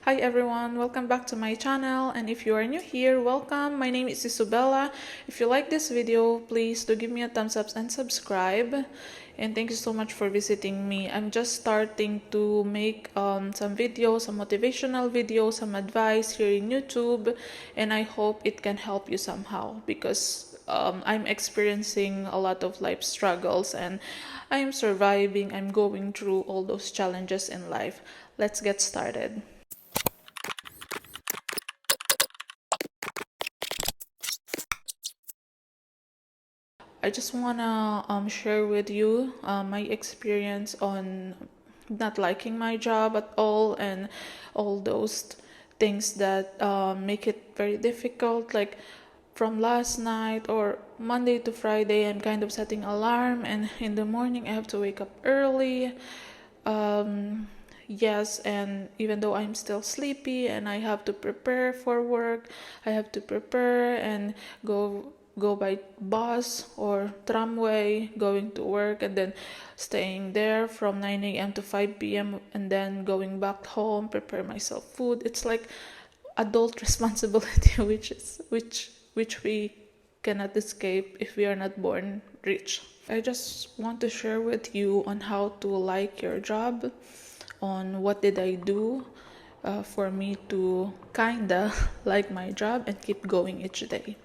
Hi everyone, welcome back to my channel, and if you are new here, welcome. My name is Isobella. If you like this video, please do give me a thumbs up and subscribe. And thank you so much for visiting me. I'm just starting to make some videos, some motivational videos, some advice here in YouTube, and I hope it can help you somehow because I'm experiencing a lot of life struggles and I'm surviving. I'm going through all those challenges in life. Let's get started. I just wanna share with you my experience on not liking my job at all and all those things that make it very difficult. Like from last night or Monday to Friday, I'm kind of setting alarm, and in the morning I have to wake up early. Yes, and even though I'm still sleepy and I have to prepare for work, I have to prepare and go by bus or tramway going to work, and then staying there from 9 a.m. to 5 p.m. and then going back home, prepare myself food. It's like adult responsibility which we cannot escape if we are not born rich. I just want to share with you on how to like your job, on what did I do for me to kinda like my job and keep going each day.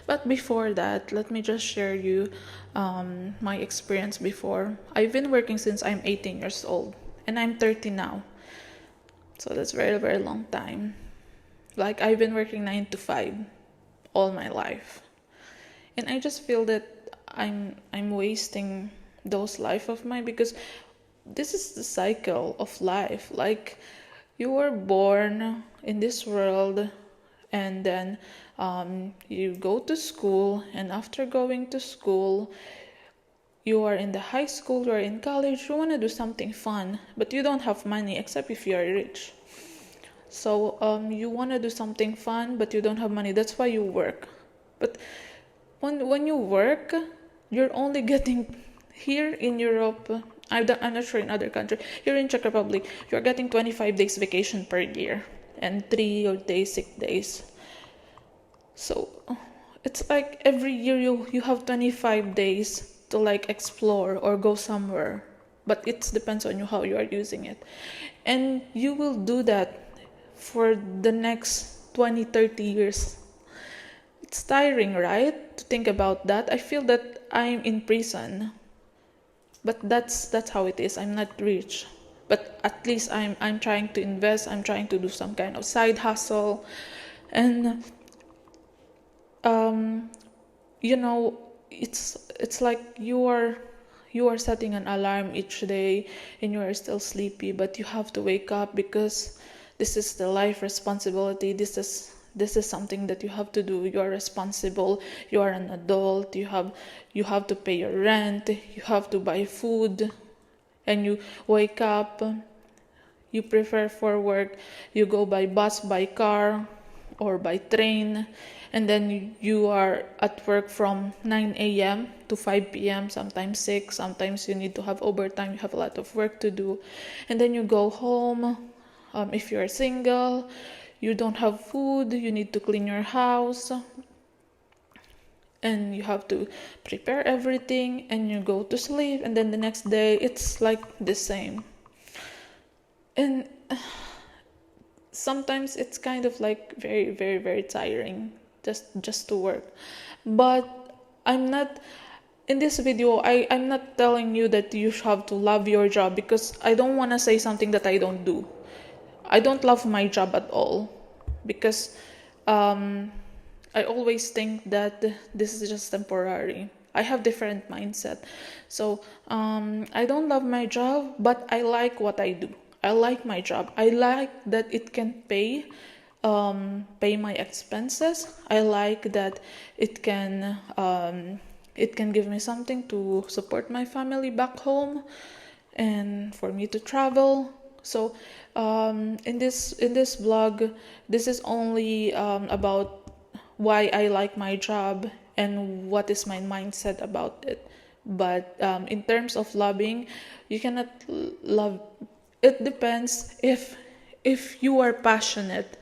But before that, let me just share you my experience before. I've been working since I'm 18 years old and I'm 30 now. So that's very, very long time. Like I've been working 9 to 5 all my life. And I just feel that I'm wasting those life of mine because this is the cycle of life. Like you were born in this world, and then you go to school, and after going to school, you are in the high school, you are in college, you want to do something fun, but you don't have money except if you are rich. So you want to do something fun, but you don't have money. That's why you work. But when you work, you're only getting here in Europe. I'm not sure in other countries. Here in Czech Republic, you're getting 25 days vacation per year and 3 days sick days. So it's like every year you have 25 days to like explore or go somewhere, but it depends on you how you are using it, and you will do that for the next 20-30 years. It's tiring, right, to think about that. I feel that I'm in prison, but that's how it is. I'm not rich, but at least I'm trying to invest. I'm trying to do some kind of side hustle, and you know, it's like you are setting an alarm each day and you are still sleepy, but you have to wake up because this is the life responsibility. This is something that you have to do. You are responsible, you are an adult, you have to pay your rent, you have to buy food, and you wake up, you prepare for work, you go by bus, by car, or by train, and then you are at work from 9 a.m. to 5 p.m., sometimes 6, sometimes you need to have overtime, you have a lot of work to do, and then you go home. If you're single, you don't have food, you need to clean your house, and you have to prepare everything, and you go to sleep, and then the next day it's like the same. And sometimes it's kind of like very, very, very tiring just to work. But I'm not in this video, I'm not telling you that you have to love your job, because I don't want to say something that I don't do. I don't love my job at all, because I always think that this is just temporary. I have different mindset. So I don't love my job, but I like what I do. I like my job. I like that it can pay my expenses. I like that it can give me something to support my family back home and for me to travel. So in this blog, this is only about why I like my job and what is my mindset about it. But in terms of loving, you cannot love. It depends if you are passionate.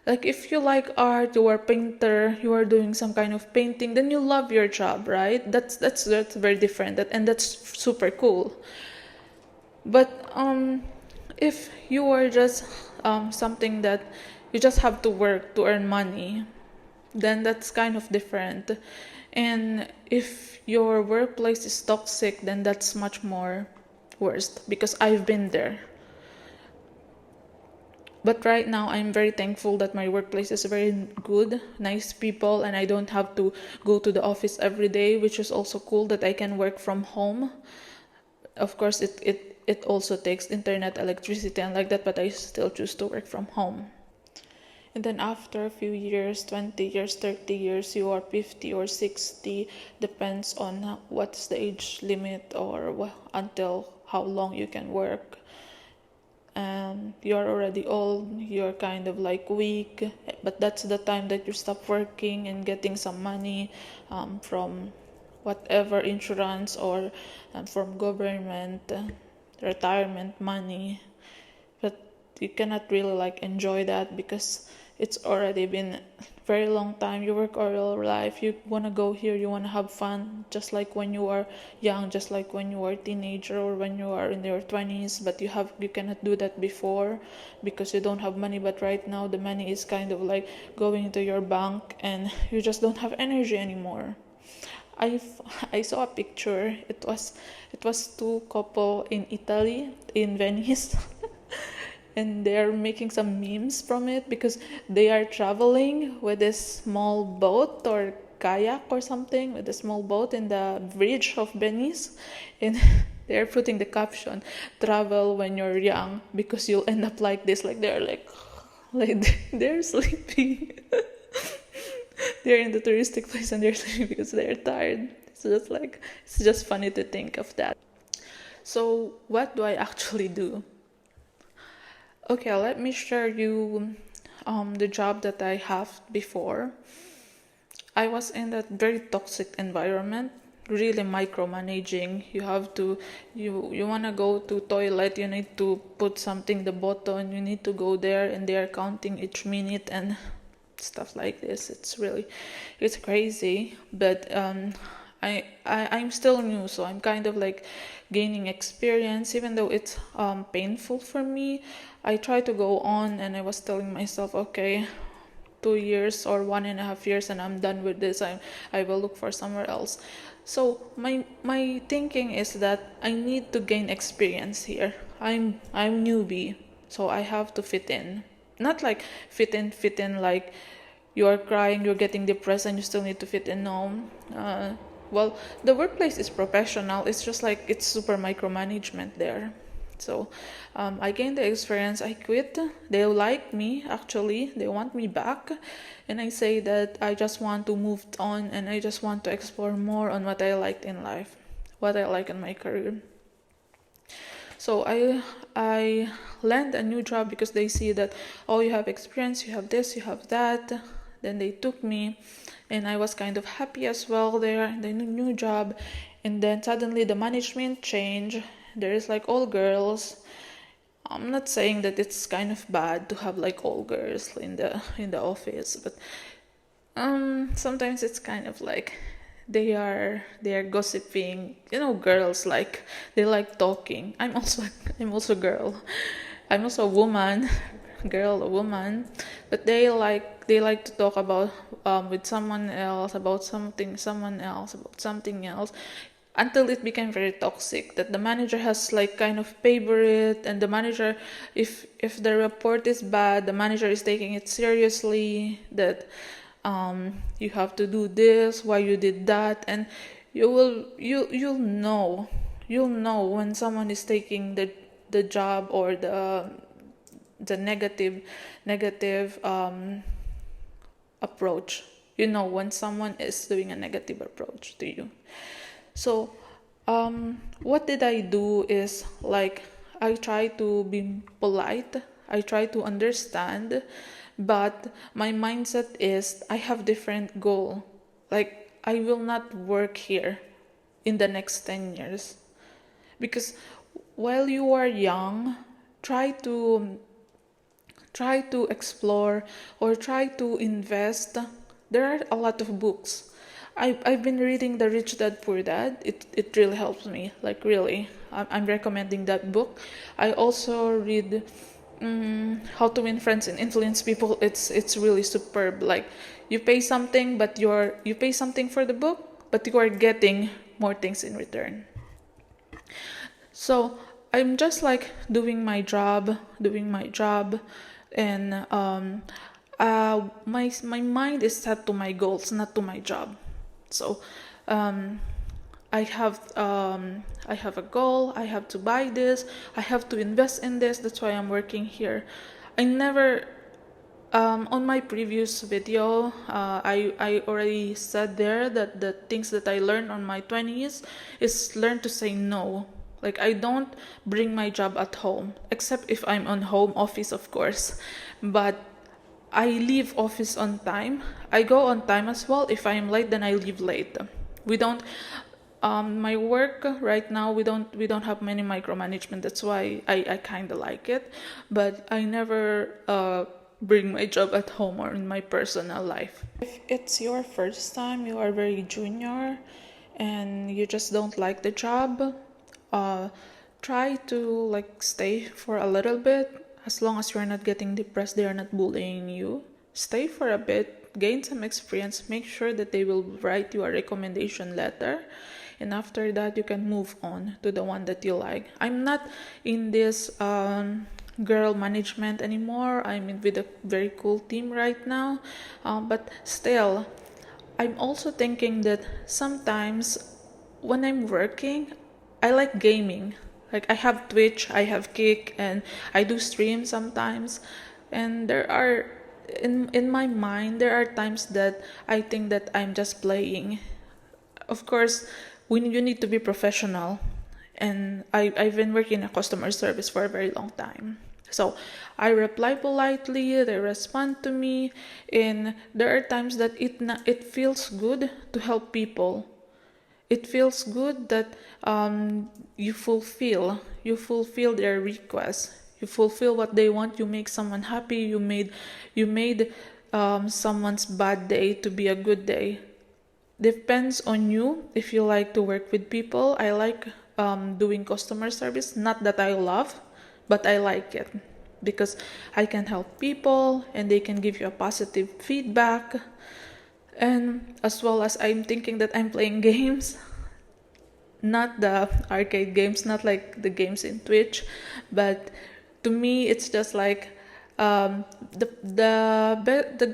Like if you like art, you are a painter, you are doing some kind of painting, then you love your job, right? That's very different. And that's super cool. But if you are just something that you just have to work to earn money, then that's kind of different. And if your workplace is toxic, then that's much more worse, because I've been there. But right now, I'm very thankful that my workplace is very good, nice people, and I don't have to go to the office every day, which is also cool that I can work from home. Of course, it also takes internet, electricity, and like that, but I still choose to work from home. And then after a few years, 20 years, 30 years, you are 50 or 60, depends on what's the age limit or until how long you can work. And you're already old, you're kind of like weak, but that's the time that you stop working and getting some money from whatever insurance or from government, retirement money. But you cannot really like enjoy that because it's already been very long time. You work all your life, you want to go here, you want to have fun, just like when you are young, just like when you are a teenager or when you are in your 20s. But you cannot do that before because you don't have money. But right now the money is kind of like going into your bank and you just don't have energy anymore. I I saw a picture. It was two couple in Italy, in Venice. And they're making some memes from it because they are traveling with this small boat or kayak or something, with a small boat in the bridge of Venice, and they're putting the caption, travel when you're young because you'll end up like this. Like they're like they're sleeping. They're in the touristic place and they're sleeping because they're tired. It's just funny to think of that. So what do I actually do? Okay, let me share you the job that I have before. I was in that very toxic environment, really micromanaging. You wanna go to toilet, you need to put something the button, you need to go there, and they are counting each minute and stuff like this. It's crazy. But I'm still new, so I'm kind of like gaining experience, even though it's painful for me. I try to go on, and I was telling myself, okay, 2 years or 1.5 years, and I'm done with this. I will look for somewhere else. So my thinking is that I need to gain experience here. I'm newbie, so I have to fit in. Not like fit in like you are crying, you're getting depressed, and you still need to fit in. No. Well, the workplace is professional. It's just like it's super micromanagement there. So I gained the experience. I quit. They like me, actually. They want me back. And I say that I just want to move on and I just want to explore more on what I liked in life, what I like in my career. So I land a new job because they see that, oh, you have experience, you have this, you have that. Then they took me, and I was kind of happy as well there in the new job. And then suddenly the management changed. There is like all girls. I'm not saying that it's kind of bad to have like all girls in the office, but sometimes it's kind of like they are gossiping. Girls like they like talking. I'm also a girl. I'm also a woman, girl, a woman, but they like to talk about with someone else about someone else about something else, until it became very toxic, that the manager has like kind of favorite, and the manager, if the report is bad, the manager is taking it seriously, that you have to do this, why you did that. And you'll know when someone is taking the job or the negative approach. When someone is doing a negative approach to you. So what did I do is, like, I try to be polite, I try to understand, but my mindset is I have different goal. Like, I will not work here in the next 10 years, because while you are young, try to try to explore or try to invest. There are a lot of books. I've been reading The Rich Dad Poor Dad. It really helps me, like really. I'm recommending that book. I also read How to Win Friends and Influence People. It's really superb. Like you pay something, but you pay something for the book, but you are getting more things in return. So I'm just like doing my job, and my mind is set to my goals, not to my job. So um, I have a goal. I have to buy this. I have to invest in this. That's why I'm working here. I never on my previous video, I already said there that the things that I learned on my 20s is learn to say no. Like I don't bring my job at home, except if I'm on home office, of course. But I leave office on time. I go on time as well. If I'm late, then I leave late. We don't. My work right now, we don't have many micromanagement. That's why I kind of like it, but I never bring my job at home or in my personal life. If it's your first time, you are very junior, and you just don't like the job, try to like stay for a little bit. As long as you're not getting depressed, they are not bullying you. Stay for a bit, gain some experience, make sure that they will write you a recommendation letter, and after that you can move on to the one that you like. I'm not in this girl management anymore. I'm in with a very cool team right now, but still I'm also thinking that sometimes when I'm working, I like gaming. Like I have Twitch, I have Kick, and I do stream sometimes. And there are in my mind there are times that I think that I'm just playing. Of course, you need to be professional, and I've been working in customer service for a very long time. So I reply politely, they respond to me, and there are times that it feels good to help people. It feels good that you fulfill their requests. You fulfill what they want. You make someone happy. You made someone's bad day to be a good day. Depends on you if you like to work with people. I like doing customer service. Not that I love, but I like it because I can help people and they can give you a positive feedback. And as well as I'm thinking that I'm playing games, not the arcade games, not like the games in Twitch, but to me it's just like the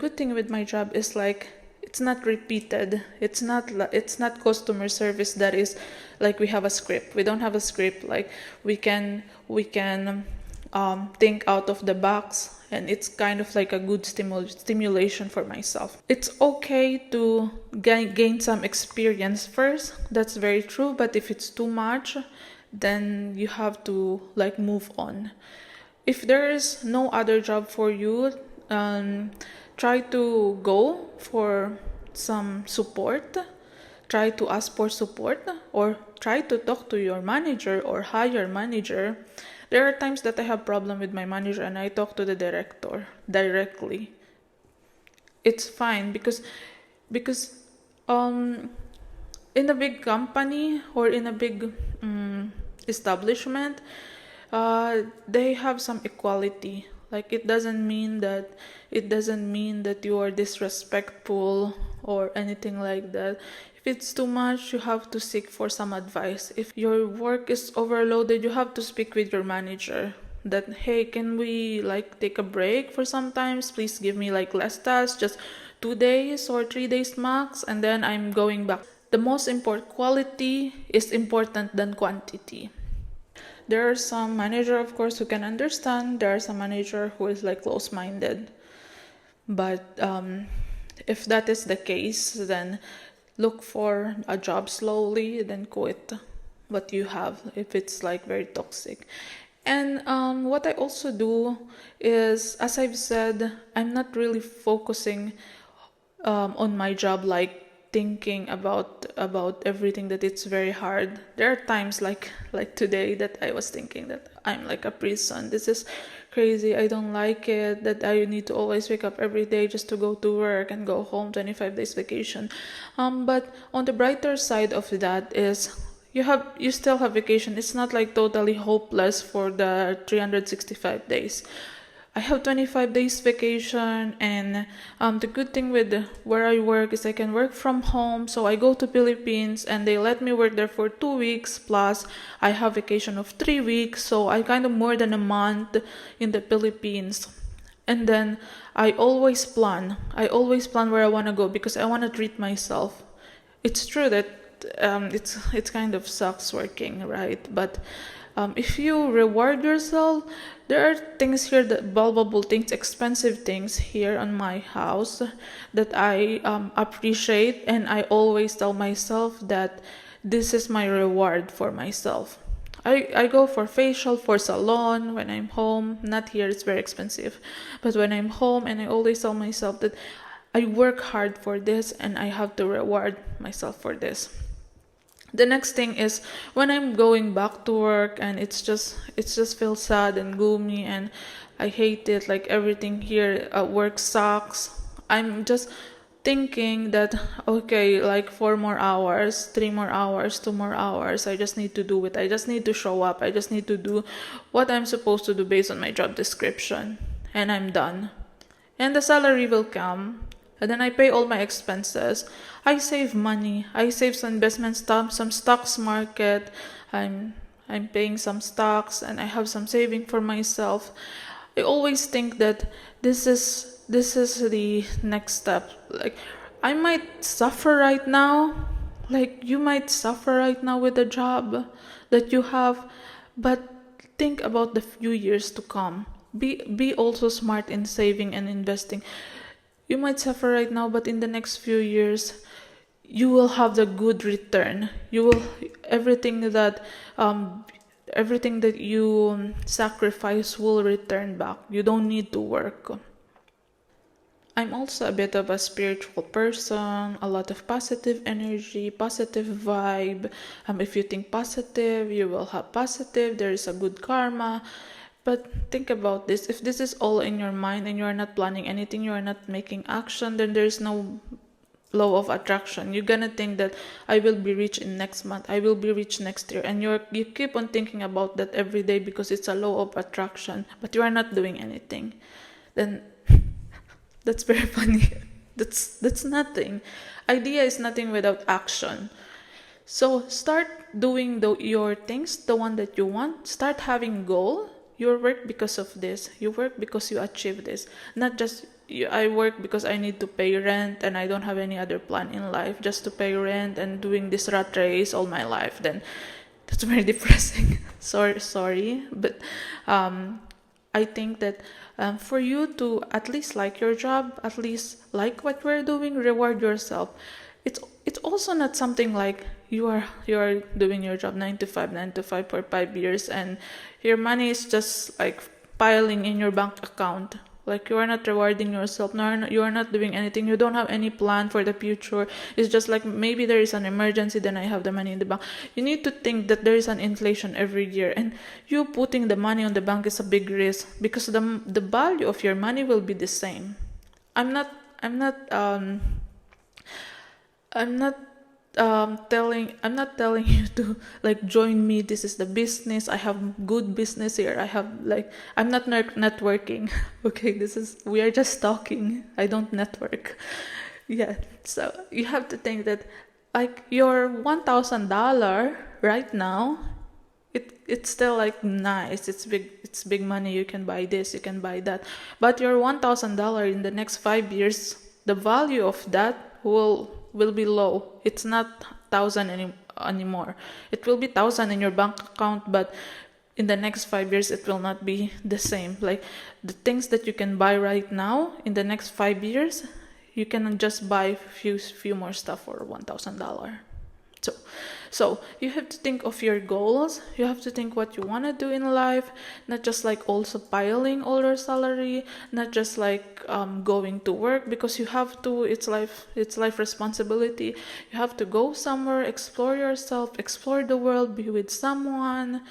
good thing with my job is like it's not repeated. It's not customer service that is like we have a script. We don't have a script. Like we can think out of the box, and it's kind of like a good stimulation for myself. It's okay to gain some experience first. That's very true. But if it's too much, then you have to like move on. If there is no other job for you, try to go for some support. Try to ask for support, or try to talk to your manager or higher manager. There are times that I have problem with my manager and I talk to the director directly. It's fine because in a big company or in a big establishment, they have some equality. Like it doesn't mean that you are disrespectful or anything like that. If it's too much, you have to seek for some advice. If your work is overloaded, you have to speak with your manager that, hey, can we like take a break for sometimes? Please give me like less tasks, just 2 days or 3 days max, and then I'm going back. The most important, quality is important than quantity. There are some manager, of course, who can understand. There are some manager who is like close-minded. But if that is the case, then look for a job slowly, then quit what you have if it's like very toxic. And what I also do is, as I've said, I'm not really focusing on my job, like thinking about everything, that it's very hard. There are times like today that I was thinking that I'm like a prison. This is crazy. I don't like it that I need to always wake up every day just to go to work and go home 25 days vacation. But on the brighter side of that is you still have vacation. It's not like totally hopeless for the 365 days. I have 25 days vacation, and the good thing with where I work is I can work from home. So I go to Philippines and they let me work there for 2 weeks, plus I have vacation of 3 weeks. So I kind of more than a month in the Philippines. And then I always plan. I always plan where I want to go because I want to treat myself. It's true that it's kind of sucks working, right? But if you reward yourself, there are things here that valuable things, expensive things here on my house that I appreciate, and I always tell myself that this is my reward for myself. I go for facial, for salon when I'm home. Not here, it's very expensive. But when I'm home, and I always tell myself that I work hard for this and I have to reward myself for this. The next thing is when I'm going back to work and it's just feels sad and gloomy and I hate it, like everything here at work sucks. I'm just thinking that okay, like 4 more hours, 3 more hours, 2 more hours, I just need to do it. I just need to show up. I just need to do what I'm supposed to do based on my job description, and I'm done. And the salary will come, and then I pay all my expenses. I save money. I save some investment stuff, some stocks market. I'm paying some stocks, and I have some saving for myself. I always think that this is the next step. Like I might suffer right now. Like you might suffer right now with the job that you have, but think about the few years to come. Be also smart in saving and investing. You might suffer right now, but in the next few years, you will have the good return. You will everything that you sacrifice will return back. You don't need to work. I'm also a bit of a spiritual person, a lot of positive energy, positive vibe. If you think positive, you will have positive. There is a good karma. But think about this. If this is all in your mind and you are not planning anything, you are not making action, then there is no law of attraction. You're gonna think that I will be rich in next month, I will be rich next year, and you keep on thinking about that every day because it's a law of attraction, but you are not doing anything. Then that's very funny. That's nothing. Idea is nothing without action. So start doing your things, the one that you want. Start having goal. You work because of this. You work because you achieve this. Not just I work because I need to pay rent and I don't have any other plan in life, just to pay rent and doing this rat race all my life. Then that's very depressing. sorry, but I think that for you to at least like your job, at least like what we're doing, reward yourself. It's also not something like you are doing your job 9 to 5 for 5 years and your money is just like piling in your bank account. Like you are not rewarding yourself. No, you are not doing anything. You don't have any plan for the future. It's just like maybe there is an emergency, then I have the money in the bank. You need to think that there is an inflation every year, and you putting the money on the bank is a big risk because the value of your money will be the same. I'm not I'm not telling you to like join me. This is the business. I have good business here. I'm not networking. Okay, we are just talking. I don't network. Yeah. So you have to think that like your $1,000 right now, it's still like nice. It's big money. You can buy this, you can buy that. But your $1,000 in the next 5 years, the value of that will be low. It's not 1,000 anymore. It will be 1,000 in your bank account, but in the next 5 years it will not be the same. Like the things that you can buy right now, in the next 5 years, you can just buy few more stuff for $1,000. So you have to think of your goals. You have to think what you want to do in life, not just like also piling all your salary, not just like going to work because you have to. It's life responsibility. You have to go somewhere, explore yourself, explore the world, be with someone,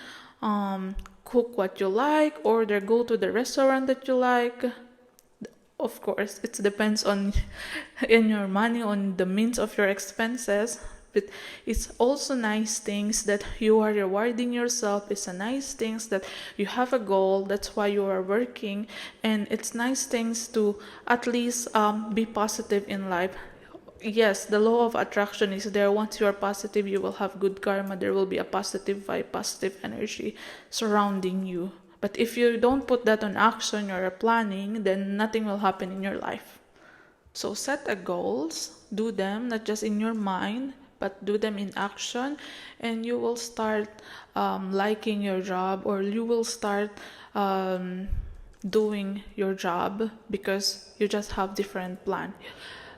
cook what you like, order, go to the restaurant that you like. Of course, it depends on in your money, on the means of your expenses. But it's also nice things that you are rewarding yourself. It's a nice things that you have a goal. That's why you are working, and it's nice things to at least be positive in life. Yes, the law of attraction is there. Once you are positive, you will have good karma. There will be a positive vibe, positive energy surrounding you. But if you don't put that on action or planning, then nothing will happen in your life. So set a goals, do them not just in your mind, but do them in action, and you will start liking your job, or you will start doing your job because you just have different plan.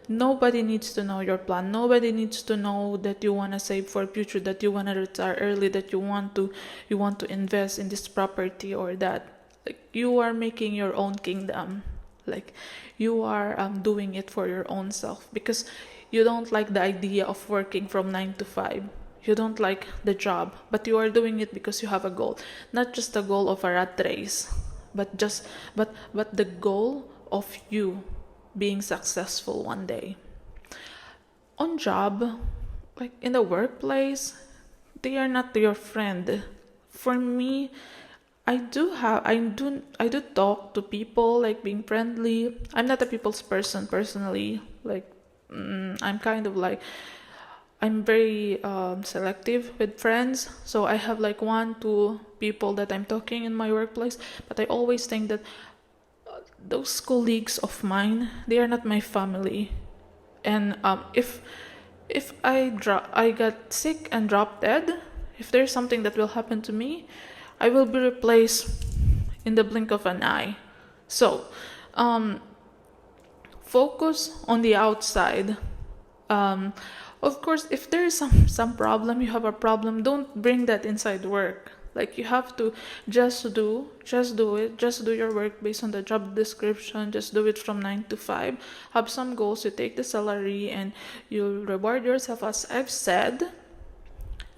Nobody needs to know your plan. Nobody needs to know that you want to save for future, that you want to retire early, that you want to invest in this property or that. Like, you are making your own kingdom. Like, you are doing it for your own self because you don't like the idea of working from 9 to 5. You don't like the job, but you are doing it because you have a goal. Not just the goal of a rat race, but the goal of you being successful one day. On job, like in the workplace, they are not your friend. For me, I do talk to people, like being friendly. I'm not a people's person personally. Like I'm kind of like, I'm very selective with friends. So I have like 1-2 people that I'm talking in my workplace, but I always think that those colleagues of mine, they are not my family. And if I got sick and drop dead, if there's something that will happen to me, I will be replaced in the blink of an eye. So focus on the outside. Of course, if there is some problem, you have a problem, don't bring that inside work. Like, you have to just do it, just do your work based on the job description, just do it from 9 to 5. Have some goals, you take the salary and you reward yourself, as I've said.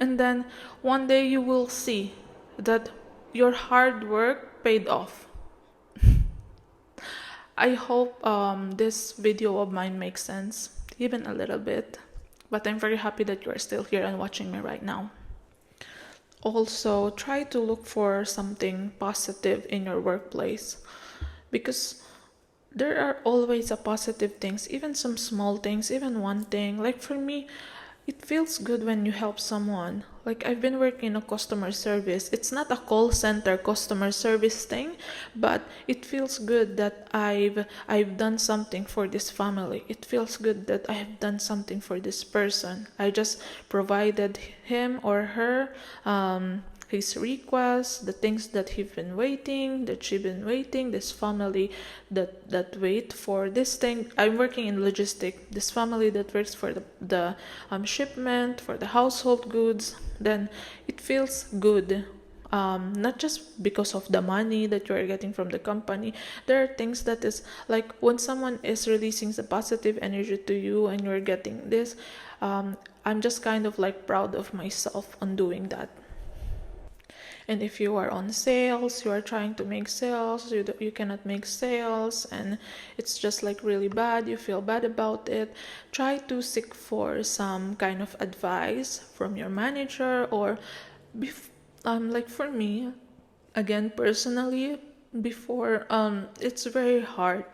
And then one day you will see that your hard work paid off. I hope this video of mine makes sense, even a little bit. But I'm very happy that you are still here and watching me right now. Also, try to look for something positive in your workplace, because there are always a positive things, even some small things, even one thing. Like for me, it feels good when you help someone. Like, I've been working in a customer service. It's not a call center customer service thing, but it feels good that I've done something for this family. It feels good that I have done something for this person. I just provided him or her his requests, the things that he's been waiting, that she's been waiting, this family that wait for this thing. I'm working in logistic. This family that works for the shipment, for the household goods, then it feels good. Not just because of the money that you are getting from the company. There are things that is like when someone is releasing the positive energy to you and you're getting this, I'm just kind of like proud of myself on doing that. And if you are on sales, you are trying to make sales, you cannot make sales, and it's just like really bad, you feel bad about it, try to seek for some kind of advice from your manager, or like for me, again, personally, before, it's very hard.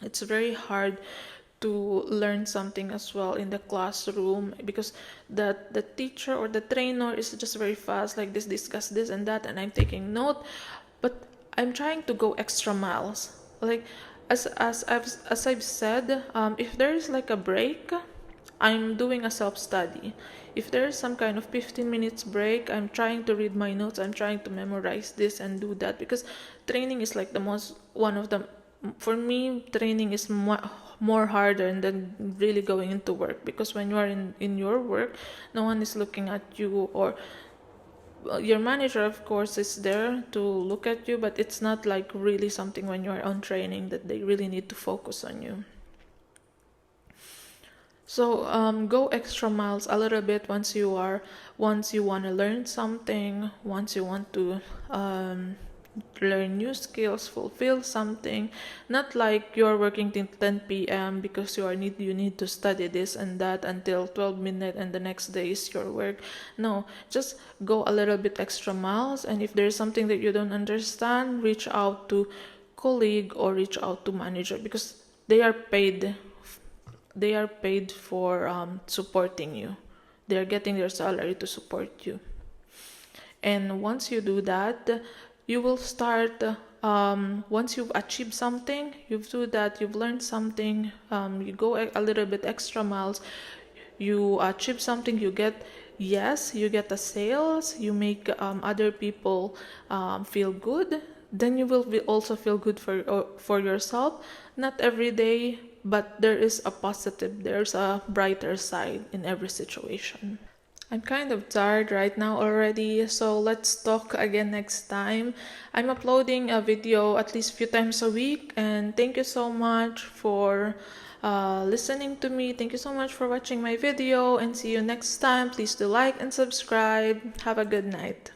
It's very hard to learn something as well in the classroom, because the teacher or the trainer is just very fast, like this, discuss this and that, and I'm taking note, but I'm trying to go extra miles. Like, as I've said, if there is like a break, I'm doing a self-study. If there is some kind of 15 minutes break, I'm trying to read my notes, I'm trying to memorize this and do that, because training is like one of the, for me, training is more harder than really going into work, because when you are in your work, no one is looking at you, or your manager of course is there to look at you, but it's not like really something when you are on training that they really need to focus on you. So go extra miles a little bit once you want to learn something, once you want to um, learn new skills, fulfill something. Not like you're working till 10 p.m. because you need to study this and that until 12 midnight and the next day is your work. No, just go a little bit extra miles, and if there's something that you don't understand, reach out to colleague or reach out to manager, because they are paid for supporting you. They're getting their salary to support you. And once you do that, you will start. Once you've achieved something, you've learned something, you go a little bit extra miles, you achieve something, you get a sales, you make other people feel good, then you will also feel good for yourself. Not every day, but there's a brighter side in every situation. I'm kind of tired right now already, so let's talk again next time. I'm uploading a video at least a few times a week, and thank you so much for listening to me. Thank you so much for watching my video, and see you next time. Please do like and subscribe. Have a good night.